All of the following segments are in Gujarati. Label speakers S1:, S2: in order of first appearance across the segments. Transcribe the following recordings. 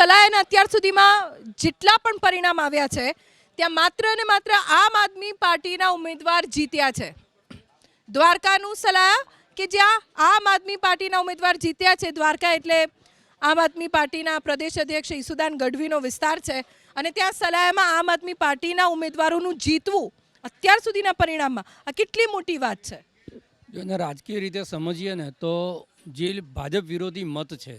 S1: સલાહના અત્યાર સુધીમાં જેટલા પણ પરિણામ આવ્યા છે ત્યાં માત્ર ને માત્ર આમ આદમી પાર્ટીના ઉમેદવાર જીત્યા છે. દ્વારકાનું સલાહ કે જ્યાં આમ આદમી પાર્ટીના ઉમેદવાર જીત્યા છે. દ્વારકા એટલે આમ આદમી પાર્ટીના પ્રદેશ અધ્યક્ષ ઈસુદાન ગઢવીનો વિસ્તાર છે અને ત્યાં સલાહમાં આમ આદમી પાર્ટીના ઉમેદવારોનું જીતવું અત્યાર સુધીના પરિણામમાં આ કેટલી મોટી વાત છે.
S2: જો રાજકીય રીતે સમજીએ ને તો જે ભાજપ વિરોધી મત છે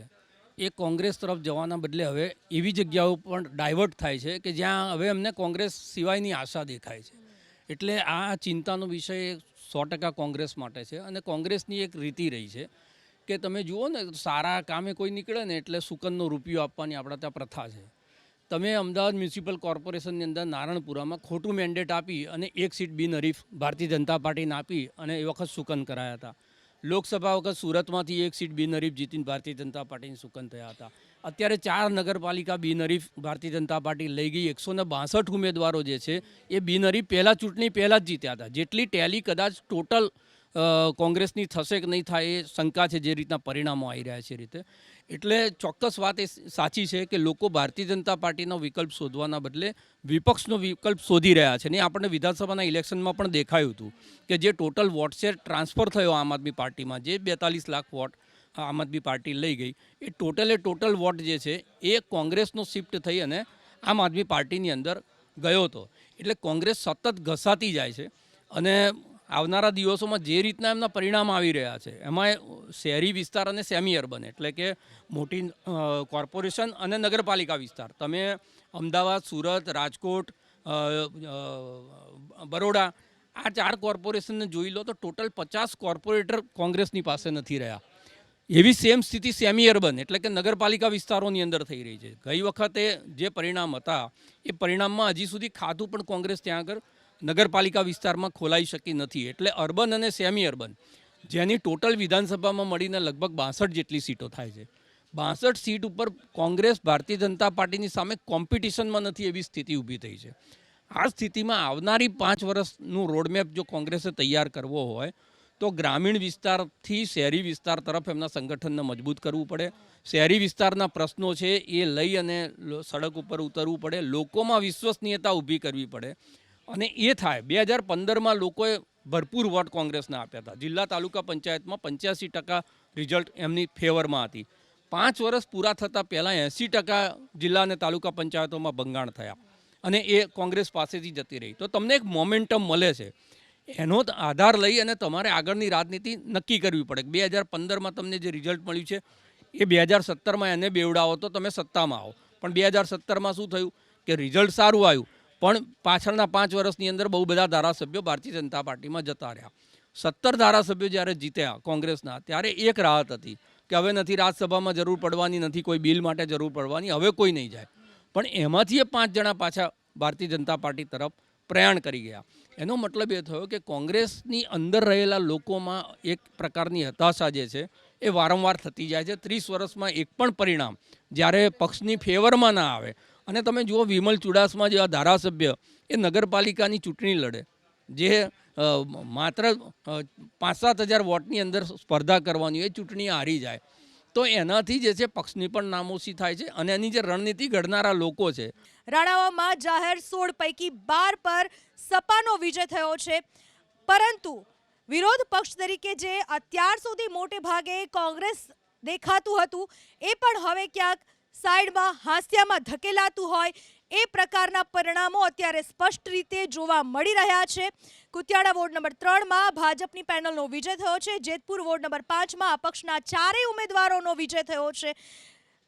S2: એ કોંગ્રેસ તરફ જવાના બદલે હવે એવી જગ્યાઓ પણ ડાયવર્ટ થાય છે કે જ્યાં હવે અમને કોંગ્રેસ સિવાયની આશા દેખાય છે. એટલે આ ચિંતાનો વિષય 100% કોંગ્રેસ માટે છે અને કોંગ્રેસની એક રીતિ રહી છે કે તમે જુઓ ને સારા કામે કોઈ નીકળે ને એટલે સુકનનો રૂપિયો આપવાની આપણા ત્યાં પ્રથા છે. તમે અમદાવાદ મ્યુનિસિપલ કોર્પોરેશનની અંદર નારણપુરામાં ખોટું મેન્ડેટ આપી અને એક સીટ બિનહરીફ ભારતીય જનતા પાર્ટીને આપી અને એ વખત સુકન કરાયા હતા. લોકસભા વખત સુરતમાંથી એક સીટ બિનહરીફ જીતીને ભારતીય જનતા પાર્ટીની સુકન થયા હતા. અત્યારે 4 નગરપાલિકા બિનહરીફ ભારતીય જનતા પાર્ટી લઈ ગઈ. 162 ઉમેદવારો જે છે એ બિનહરીફ ચૂંટણી પહેલાં જ જીત્યા હતા. જેટલી ટેલી કદાચ ટોટલ કોંગ્રેસની થશે કે નહીં થાય એ શંકા છે જે રીતના પરિણામો આવી રહ્યા છે એ રીતે. એટલે ચોક્કસ વાત એ સાચી છે કે લોકો ભારતીય જનતા પાર્ટીનો વિકલ્પ શોધવાના બદલે વિપક્ષનો વિકલ્પ શોધી રહ્યા છે. ને આપણને વિધાનસભાના ઇલેક્શનમાં પણ દેખાયું હતું કે જે ટોટલ વોટ શેર ટ્રાન્સફર થયો આમ આદમી પાર્ટીમાં, જે 42 લાખ વોટ આમ આદમી પાર્ટી લઈ ગઈ, એ ટોટલ વોટ જે છે એ કોંગ્રેસનો શિફ્ટ થઈ અને આમ આદમી પાર્ટીની અંદર ગયો હતો. એટલે કોંગ્રેસ સતત ઘસાતી જાય છે અને આવનારા દિવસોમાં જે રીતના એમના પરિણામ આવી રહ્યા છે એમાં શહેરી વિસ્તાર અને સેમી અર્બન એટલે કે મોટી કોર્પોરેશન અને નગરપાલિકા વિસ્તાર, તમે અમદાવાદ, સુરત, રાજકોટ, બરોડા આ 4 કોર્પોરેશનને જોઈ લો તો ટોટલ 50 કોર્પોરેટર કોંગ્રેસની પાસે નથી રહ્યા. એવી સેમ સ્થિતિ સેમી અર્બન એટલે કે નગરપાલિકા વિસ્તારોની અંદર થઈ રહી છે. ગઈ વખતે જે પરિણામ હતા એ પરિણામમાં હજી સુધી ખાતું પણ કોંગ્રેસ ત્યાં આગળ નગરપાલિકા વિસ્તારમાં ખોલાઈ શકી નથી. એટલે અર્બન અને સેમી અર્બન જેની ટોટલ વિધાનસભામાં મળીને લગભગ 62 જેટલી સીટો થાય છે, 62 સીટ ઉપર કોંગ્રેસ ભારતીય જનતા પાર્ટીની સામે કોમ્પિટિશનમાં નથી એવી સ્થિતિ ઊભી થઈ છે. આ સ્થિતિમાં આવનારી 5 વર્ષનું રોડમેપ જો કોંગ્રેસે તૈયાર કરવો હોય તો ગ્રામીણ વિસ્તારથી શહેરી વિસ્તાર તરફ એમના સંગઠનને મજબૂત કરવું પડે. શહેરી વિસ્તારના પ્રશ્નો છે એ લઈ અને સડક ઉપર ઉતરવું પડે. લોકોમાં વિશ્વસનીયતા ઊભી કરવી પડે અને એ થાય. 2015માં લોકોએ ભરપૂર વોટ કોંગ્રેસને આપ્યા હતા. જિલ્લા તાલુકા પંચાયતમાં 85% રિઝલ્ટ એમની ફેવરમાં હતી. 5 વર્ષ પૂરા થતાં પહેલાં 80% જિલ્લા અને તાલુકા પંચાયતોમાં ભંગાણ થયા અને એ કોંગ્રેસ પાસેથી જતી રહી. તો તમને એક મોમેન્ટમ મળે છે, એનો આધાર લઈ અને તમારે આગળની રાજનીતિ નક્કી કરવી પડે. 2015માં તમને જે રિઝલ્ટ મળ્યું છે એ 2017માં એને બેવડાવો તો તમે સત્તામાં આવો. પણ 2017માં શું થયું કે રિઝલ્ટ સારું આવ્યું પણ પાછળના 5 વર્ષની અંદર બહુ બધા ધારાસભ્યો ભારતીય જનતા પાર્ટીમાં જતા રહ્યા. 17 ધારાસભ્યો જ્યારે જીત્યા કોંગ્રેસના ત્યારે એક રાહત હતી કે હવે નથી રાજ્યસભામાં જરૂર પડવાની, નથી કોઈ બિલ માટે જરૂર પડવાની, હવે કોઈ નહીં જાય. પણ એમાંથી એ 5 જણા પાછા ભારતીય જનતા પાર્ટી તરફ પ્રયાણ કરી ગયા. એનો મતલબ એ થયો કે કોંગ્રેસની અંદર રહેલા લોકોમાં એક પ્રકારની હતાશા જે છે એ વારંવાર થતી જાય છે. 30 વર્ષમાં એક પણ પરિણામ જ્યારે પક્ષની ફેવરમાં ના આવે અને તમે જુઓ વિમલ ચુડાસમા જેવા ધારાસભ્ય એ નગરપાલિકાની ચૂંટણી લડે, જે માત્ર 5-7 હજાર વોટની અંદર સ્પર્ધા કરવાની એ ચૂંટણી હારી જાય, તો એનાથી જે છે પક્ષની પણ નામોશી થાય છે અને એની જે રણનીતિ ઘડનારા લોકો છે.
S1: રાણાવામાં જાહેર 16 પૈકી 12 પર સપાનો વિજય થયો છે, પરંતુ વિરોધ પક્ષ તરીકે જે અત્યાર સુધી મોટે ભાગે કોંગ્રેસ દેખાતું હતું એ પણ હવે ક્યાંક સાઈડમાં હાસ્યામાં ધકેલાતું હોય એ પ્રકારના પરિણામો અત્યારે સ્પષ્ટ રીતે જોવા મળી રહ્યા છે. કુતિયાડા વોર્ડ નંબર 3માં ભાજપની પેનલનો વિજય થયો છે. જેતપુર વોર્ડ નંબર 5માં અપક્ષના 4 ઉમેદવારોનો વિજય થયો છે.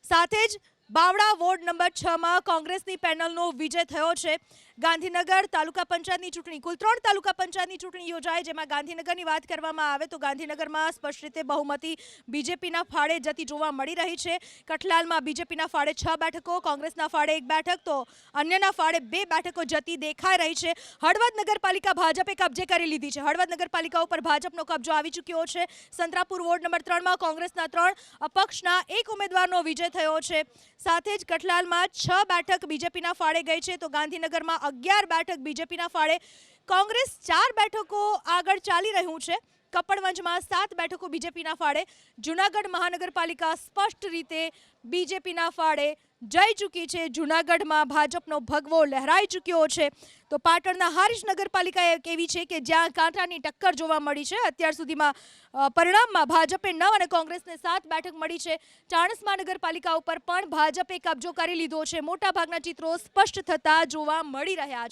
S1: સાથે જ બાવડા વોર્ડ નંબર 6માં કોંગ્રેસની પેનલનો વિજય થયો છે. ગાંધીનગર તાલુકા પંચાયતની ચૂંટણી, કુલ 3 તાલુકા પંચાયતની ચૂંટણી યોજાઈ, જેમાં ગાંધીનગરની વાત કરવામાં આવે તો ગાંધીનગરમાં સ્પષ્ટ રીતે બહુમતી બીજેપીના ફાળે જતી જોવા મળી રહી છે. કઠલાલમાં બીજેપીના ફાળે 6 બેઠકો, કોંગ્રેસના ફાળે 1 બેઠક તો અન્યના ફાળે 2 બેઠકો જતી દેખાઈ રહી છે. હળવદ નગરપાલિકા ભાજપે કબજે કરી લીધી છે. હળવદ નગરપાલિકા ઉપર ભાજપનો કબજો આવી ચૂક્યો છે. સંતરાપુર વોર્ડ નંબર 3માં કોંગ્રેસના 3, અપક્ષના 1 ઉમેદવારનો વિજય થયો છે. સાથે જ કઠલાલમાં 6 બેઠક બીજેપીના ફાળે ગઈ છે તો ગાંધીનગરમાં 11 બેઠક બીજેપીના ફાળે. કોંગ્રેસ 4 બેઠકો આગળ ચાલી રહ્યું છે. કપડવંજમાં 7 બેઠકો બીજેપીના ફાળે. જૂનાગઢ મહાનગરપાલિકા સ્પષ્ટ રીતે બીજેપીના ફાળે જઈ ચૂકી છે, જૂનાગઢમાં ભાજપનો ભગવો લહેરાઈ ચૂક્યો છે. તો પાટણના હારીજ નગરપાલિકા એક એવી છે કે જ્યાં કાંટાની ટક્કર જોવા મળી છે. અત્યાર સુધીમાં પરિણામમાં ભાજપે 9 અને કોંગ્રેસને 7 બેઠક મળી છે. ચાણસ્મા નગરપાલિકા ઉપર પણ ભાજપે કબજો કરી લીધો છે. મોટાભાગના ચિત્રો સ્પષ્ટ થતા જોવા મળી રહ્યા છે.